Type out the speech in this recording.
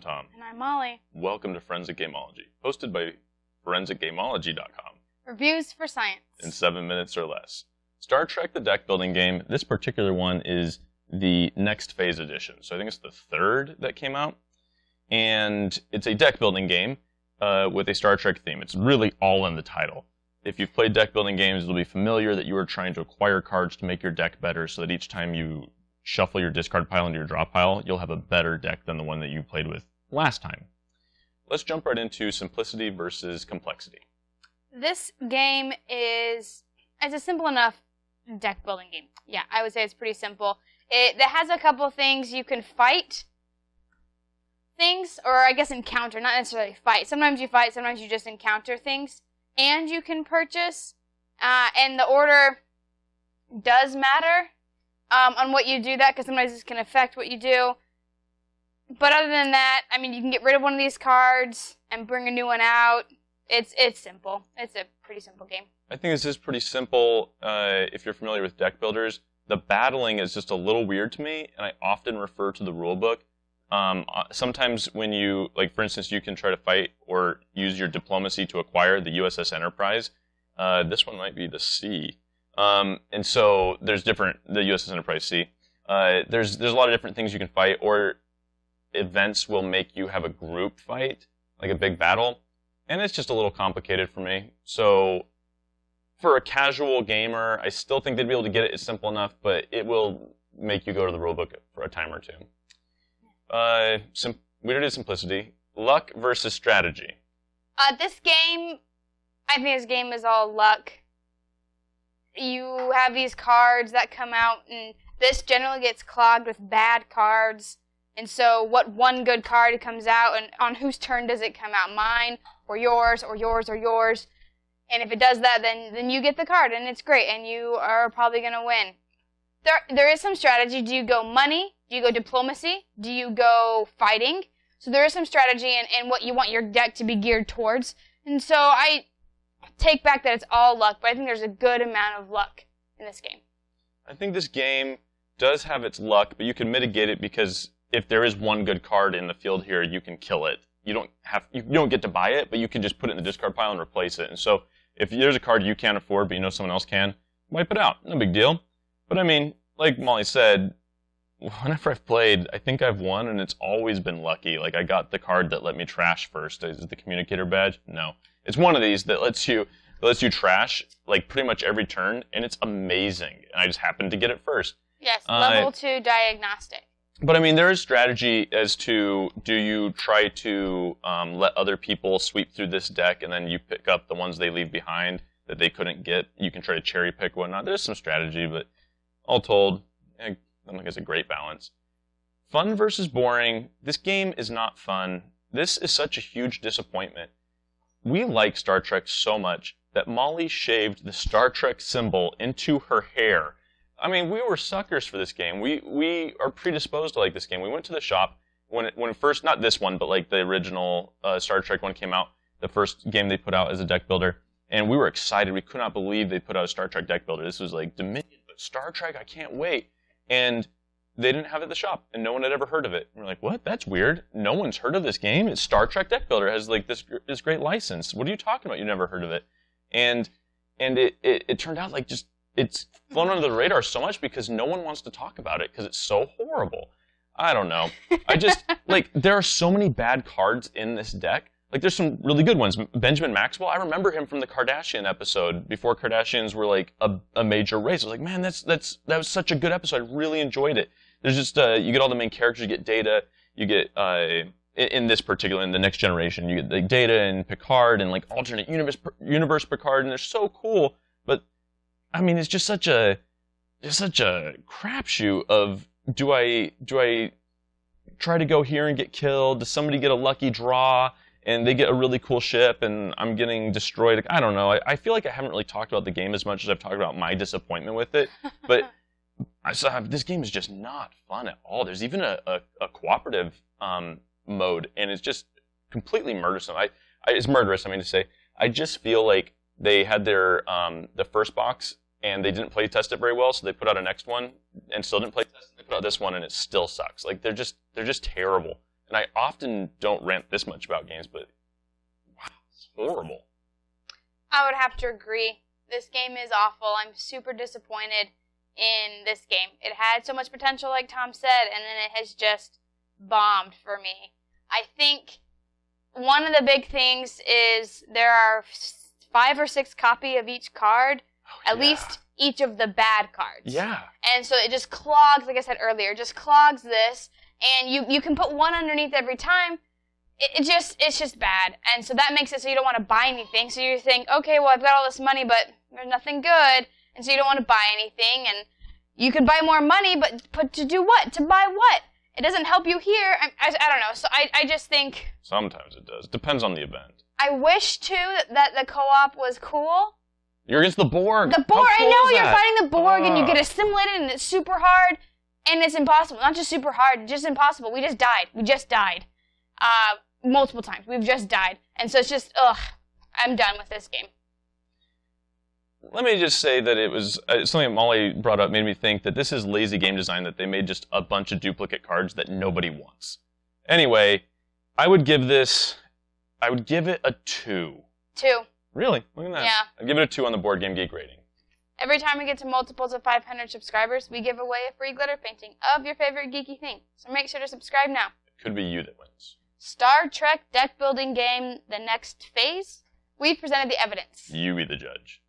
Tom. And I'm Molly. Welcome to Forensic Gameology, hosted by ForensicGameology.com. Reviews for science. In 7 minutes or less. Star Trek the deck building game, this particular one is the next phase edition. So I think it's the third that came out. And it's a deck building game with a Star Trek theme. It's really all in the title. If you've played deck building games, you'll be familiar that you are trying to acquire cards to make your deck better so that each time you shuffle your discard pile into your draw pile, you'll have a better deck than the one that you played with last time. Let's jump right into simplicity versus complexity. This game it's a simple enough deck building game. Yeah, I would say it's pretty simple. It has a couple things you can fight things, or I guess encounter, not necessarily fight. Sometimes you fight, sometimes you just encounter things. And you can purchase, and the order does matter on what you do that, because sometimes this can affect what you do. But other than that, I mean, you can get rid of one of these cards and bring a new one out. It's simple. It's a pretty simple game. I think this is pretty simple if you're familiar with deck builders. The battling is just a little weird to me, and I often refer to the rule book. Sometimes when you, like for instance, you can try to fight or use your diplomacy to acquire the USS Enterprise. This one might be the C. And so there's the USS Enterprise C. There's a lot of different things you can fight, or events will make you have a group fight, like a big battle. And it's just a little complicated for me. So for a casual gamer, I still think they'd be able to get it. It's simple enough, but it will make you go to the rulebook for a time or two. We already did simplicity. Luck versus strategy. I think this game is all luck. You have these cards that come out, and this generally gets clogged with bad cards. And so what one good card comes out, and on whose turn does it come out? Mine, or yours, or yours, or yours. And if it does that, then you get the card, and it's great, and you are probably going to win. There is some strategy. Do you go money? Do you go diplomacy? Do you go fighting? So there is some strategy in what you want your deck to be geared towards. And so I take back that it's all luck, but I think there's a good amount of luck in this game. I think this game does have its luck, but you can mitigate it because if there is one good card in the field here, you can kill it. You don't get to buy it, but you can just put it in the discard pile and replace it. And so if there's a card you can't afford, but you know someone else can, wipe it out. No big deal. But I mean, like Molly said, whenever I've played, I think I've won, and it's always been lucky. Like, I got the card that let me trash first. Is it the communicator badge? No. It's one of these that lets you trash, like, pretty much every turn, and it's amazing. And I just happened to get it first. Yes, level 2 diagnostic. But, I mean, there is strategy as to, do you try to let other people sweep through this deck, and then you pick up the ones they leave behind that they couldn't get? You can try to cherry pick whatnot. There's some strategy, but all told, I think it's a great balance. Fun versus boring. This game is not fun. This is such a huge disappointment. We like Star Trek so much that Molly shaved the Star Trek symbol into her hair. I mean, we were suckers for this game. We are predisposed to like this game. We went to the shop when first, not this one, but like the original Star Trek one came out, the first game they put out as a deck builder, and we were excited. We could not believe they put out a Star Trek deck builder. This was like Dominion, but Star Trek, I can't wait. And they didn't have it at the shop, and no one had ever heard of it. And we're like, what? That's weird. No one's heard of this game. It's Star Trek Deck Builder. It has like this great license. What are you talking about? You never heard of it. And it turned out like just it's flown under the radar so much because no one wants to talk about it because it's so horrible. I don't know. I just like there are so many bad cards in this deck. Like there's some really good ones. Benjamin Maxwell, I remember him from the Kardashian episode before Kardashians were like a major race. I was like, man, that was such a good episode. I really enjoyed it. There's just you get all the main characters, you get Data, you get in this particular, in the Next Generation, you get like Data and Picard and like alternate universe Picard, and they're so cool. But I mean, it's just such a crapshoot of do I try to go here and get killed? Does somebody get a lucky draw and they get a really cool ship and I'm getting destroyed? I don't know. I feel like I haven't really talked about the game as much as I've talked about my disappointment with it. But this game is just not fun at all. There's even a cooperative mode, and it's just completely murdersome. It's murderous, I mean to say. I just feel like they had their the first box and they didn't play test it very well, so they put out a next one and still didn't play test it. They put out this one and it still sucks. Like they're just terrible. And I often don't rant this much about games, but wow, it's horrible. I would have to agree. This game is awful. I'm super disappointed in this game. It had so much potential, like Tom said, and then it has just bombed for me. I think one of the big things is there are 5 or 6 copies of each card, at least each of the bad cards. Yeah. And so it just clogs, like I said earlier, just clogs this, and you can put one underneath every time. It's just bad. And so that makes it so you don't want to buy anything. So you think, okay, well, I've got all this money, but there's nothing good. And so you don't want to buy anything. And you could buy more money, but to do what? To buy what? It doesn't help you here. I don't know. So I just think... Sometimes it does. Depends on the event. I wish, too, that the co-op was cool. You're against the Borg. The Borg, How cool I know, is you're that? fighting the Borg, and you get assimilated, and it's super hard, and it's impossible. Not just super hard, just impossible. We just died. Multiple times. We've just died. And so it's just, I'm done with this game. Let me just say that it was something that Molly brought up made me think that this is lazy game design, that they made just a bunch of duplicate cards that nobody wants. Anyway, I would give it a 2. 2. Really? Look at that. Yeah. I'd give it a 2 on the Board Game Geek rating. Every time we get to multiples of 500 subscribers, we give away a free glitter painting of your favorite geeky thing. So make sure to subscribe now. It could be you that wins. Star Trek deck building game, The Next Phase. We've presented the evidence. You be the judge.